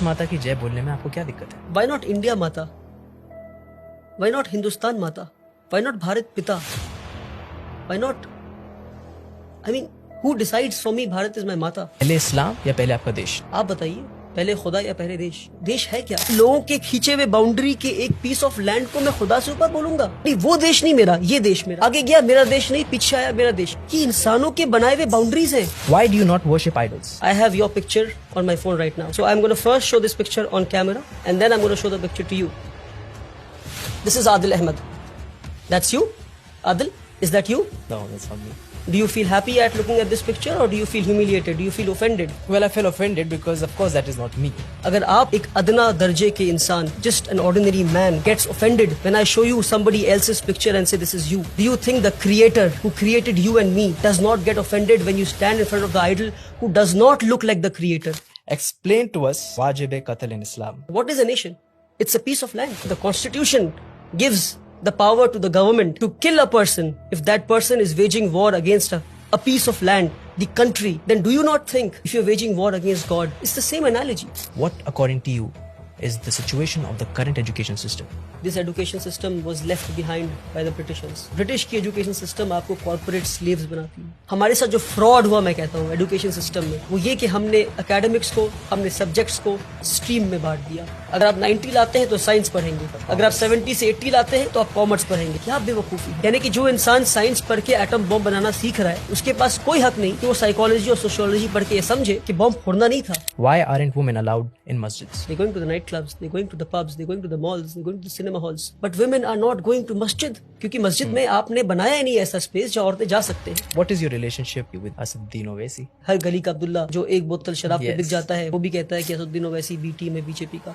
माता की जय बोलने में आपको क्या दिक्कत है? Why not India माता? Why not हिंदुस्तान माता? Why not भारत पिता? Why not? I mean, who decides for me Bharat is my माता? पहले इस्लाम या पहले आपका देश? आप बताइए, पहले खुदा या पहले देश? देश है क्या? लोगों के खींचे हुए बाउंड्री के एक पीस ऑफ लैंड को मैं खुदा से ऊपर बोलूंगा? नहीं, वो देश नहीं मेरा, ये देश मेरा। आगे गया मेरा देश नहीं, पीछे आया मेरा देश। ये इंसानों के बनाए हुए बाउंड्रीज हैं। Why do you not worship idols? I have your picture on my phone right now. So I'm going to first show this picture on camera and then I'm going to show the picture to you. This is Adil Ahmed. That's you? Adil, is that you? No, that's not me. Do you feel happy at looking at this picture or do you feel humiliated? Do you feel offended? Well, I feel offended because of course that is not me. अगर आप एक अदना दर्जे के इंसान, just an ordinary man, gets offended when I show you somebody else's picture and say this is you, do you think the creator who created you and me does not get offended when you stand in front of the idol who does not look like the creator? Explain to us wajib-e-qatl in Islam. What is a nation? It's a piece of land. The constitution gives the power to the government to kill a person if that person is waging war against a piece of land, the country. Then do you not think if you're waging war against God? It's the same analogy. What, according to you, is the situation of the current education system? This education system was left behind by the Britishers. British की education system आपको corporate slaves बनाती है। हमारे साथ जो fraud हुआ, मैं कहता हूँ education system में, वो ये कि हमने academics को, हमने subjects को stream में बांट दिया। अगर आप 90 लाते हैं तो साइंस पढ़ेंगे, अगर आप 70 से 80 लाते हैं तो आप कॉमर्स पढ़ेंगे। क्या बेवकूफी है। यानी कि जो इंसान साइंस पढ़ के एटम बॉम्ब बनाना सीख रहा है, उसके पास कोई हक नहीं कि वो साइकोलॉजी और सोशियोलॉजी पढ़ के ये समझे कि बॉम्ब फोड़ना नहीं था। Why aren't women allowed in masjids? They're going to the nightclubs, they're going to the pubs, they're going to the malls, they're going to the cinema halls. But women are not going to masjid, क्योंकि मस्जिद में आपने बनाया ही नहीं ऐसा space जहाँ औरतें जा सकते हैं। What is your relationship with Asaduddin Owaisi? हर गली का अब्दुल्ला जो एक बोतल शराब पे बिक जाता है, वो भी कहता है कि असदुद्दीन ओवैसी बी टीम है बीजेपी का।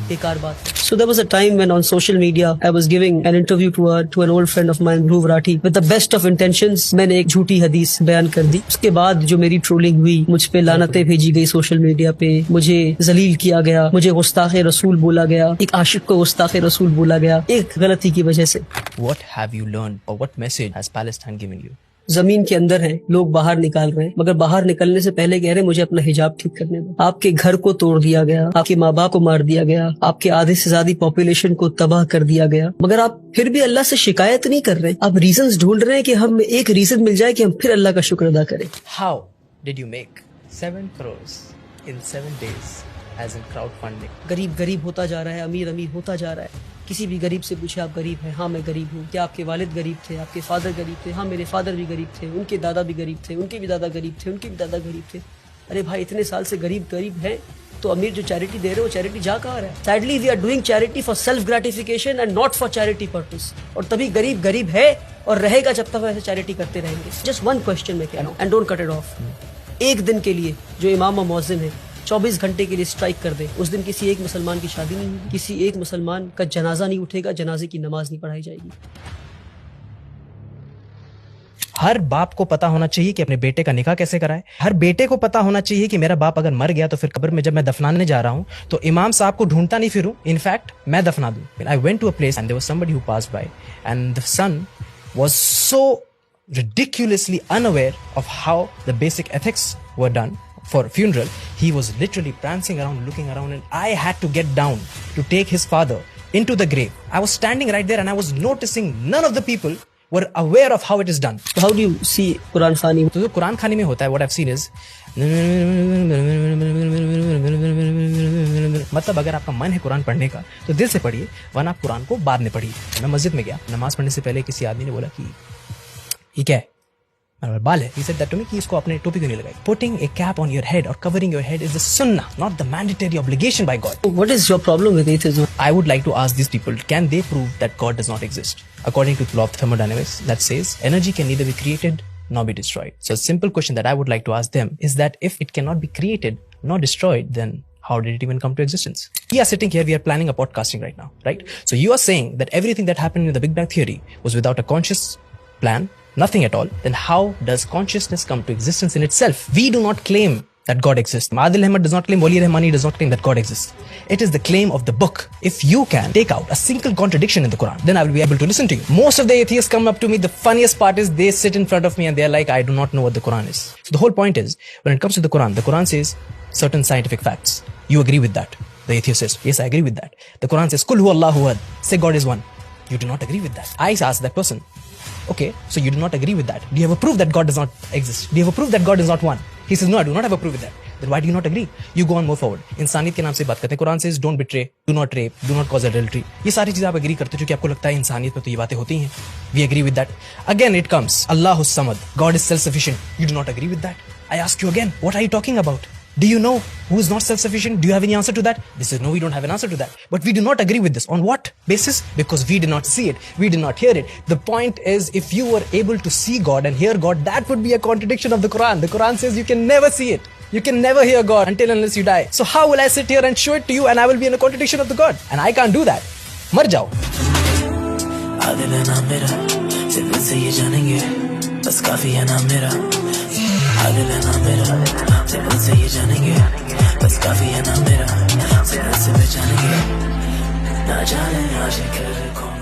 बेकार बात। So there was a time when on social media I was giving an interview to an old friend of mine, Dhruv Rathi, with the best of intentions. मैंने एक झूठी हदीस बयान कर दी। उसके बाद जो मेरी ट्रोलिंग हुई, मुझ पे लानतें भेजी गई सोशल मीडिया पे, मुझे जलील किया गया, मुझे गुस्ताखे रसूल बोला गया, एक आशिक को गुस्ताखे रसूल बोला गया, एक गलती की वजह से। What have you learned or what message has Palestine given you? जमीन के अंदर हैं, लोग बाहर निकाल रहे हैं, मगर बाहर निकलने से पहले कह रहे हैं मुझे अपना हिजाब ठीक करने दो। आपके घर को तोड़ दिया गया, आपके माँ बाप को मार दिया गया, आपके आधे से ज्यादा पॉपुलेशन को तबाह कर दिया गया, मगर आप फिर भी अल्लाह से शिकायत नहीं कर रहे। आप रीजंस ढूंढ रहे हैं कि हम एक रीजन मिल जाए कि हम फिर अल्लाह का शुक्र अदा करें। How did you make 7 crores in 7 days as in crowdfunding? गरीब गरीब होता जा रहा है, अमीर अमीर होता जा रहा है। किसी भी गरीब से पूछे आप गरीब हैं? हाँ मैं गरीब हूँ। क्या आपके वालिद गरीब थे? आपके फादर गरीब थे? हाँ मेरे फादर भी गरीब थे, उनके दादा भी गरीब थे, उनके भी दादा गरीब थे, उनके भी दादा गरीब थे। अरे भाई इतने साल से गरीब गरीब हैं तो अमीर जो चैरिटी दे रहे हो वो चैरिटी जा कहाँ रहा है? Sadly we are doing charity for self gratification and not for charity purpose. और तभी गरीब गरीब है और रहेगा जब तक ऐसे चैरिटी करते रहेंगे। जस्ट वन क्वेश्चन मैं कह रहा हूँ and don't cut it of. एक दिन के लिए जो इमाम और मौज़िन है 24 घंटे के लिए स्ट्राइक कर दे, उस दिन किसी एक मुसलमान की शादी नहीं होगी, किसी एक मुसलमान का जनाजा नहीं उठेगा, जनाजे की नमाज नहीं पढ़ाई जाएगी। हर बाप को पता होना चाहिए कि अपने बेटे का निकाह कैसे कराए। हर बेटे को पता होना चाहिए कि मेरा बाप अगर मर गया तो फिर कब्र में जब मैं दफनाने जा रहा हूं तो इमाम साहब को ढूंढता नहीं फिरूं, इनफैक्ट मैं दफना दूं। I went to a place and there was somebody who passed by and the sun was so ridiculously unaware of how the basic ethics were done for funeral. He was literally prancing around, looking around, and I had to get down to take his father into the grave. I was standing right there and I was noticing none of the people were aware of how it is done. So how do you see Quran Khani? तो जो कुरान खानी में होता है, what I've seen is मतलब अगर आपका मन है कुरान पढ़ने का तो दिल से पढ़िए, वरना आप कुरान को बाद में पढ़िए। मैं मस्जिद में गया, नमाज पढ़ने से पहले किसी आदमी ने बोला कि ये क्या है? बाल है। He said that to me कि इसको अपने टोपी क्यों नहीं लगाई? Putting a cap on your head or covering your head is the sunnah, not the mandatory obligation by God. What is your problem with atheism? I would like to ask these people, can they prove that God does not exist? According to the law of thermodynamics, that says energy can neither be created nor be destroyed. So a simple question that I would like to ask them is that if it cannot be created nor destroyed, then how did it even come to existence? We are sitting here, we are planning a podcasting right now, right? So you are saying that everything that happened in the Big Bang Theory was without a conscious plan, nothing at all. Then how does consciousness come to existence in itself? We do not claim that God exists. Adil Ahmed does not claim, Wali Rahmani does not claim that God exists. It is the claim of the book. If you can take out a single contradiction in the Quran, then I will be able to listen to you. Most of the atheists come up to me, the funniest part is they sit in front of me and they are like, I do not know what the Quran is. So the whole point is, when it comes to the Quran says certain scientific facts. You agree with that. The atheist says, yes, I agree with that. The Quran says, Kul hu Allahu ahad. Say God is one. You do not agree with that. I ask that person, okay, so you do not agree with that. Do you have a proof that God does not exist? Do you have a proof that God is not one? He says, no, I do not have a proof with that. Then why do you not agree? You go on, move forward. इंसानियत के नाम से बात करते हैं. Quran says, don't betray, do not rape, do not cause adultery. ये सारी चीजें आप agree करते हो क्योंकि आपको लगता है इंसानियत में तो ये बातें होती हैं. We agree with that. Again it comes, Allahus Samad. God is self-sufficient. You do not agree with that. I ask you again, what are you talking about? Do you know who is not self-sufficient? Do you have any answer to that? This is no, we don't have an answer to that. But we do not agree with this. On what basis? Because we did not see it. We did not hear it. The point is, if you were able to see God and hear God, that would be a contradiction of the Quran. The Quran says you can never see it. You can never hear God until unless you die. So how will I sit here and show it to you and I will be in a contradiction of the God? And I can't do that. मर जाओ. बस काफी है ना मेरा आदिल है ना मेरा ज़िंदगी से ये जानेंगे बस काफी है ना मेरा ज़िंदगी से पहचानेंगे ना जाने आशिक है कौन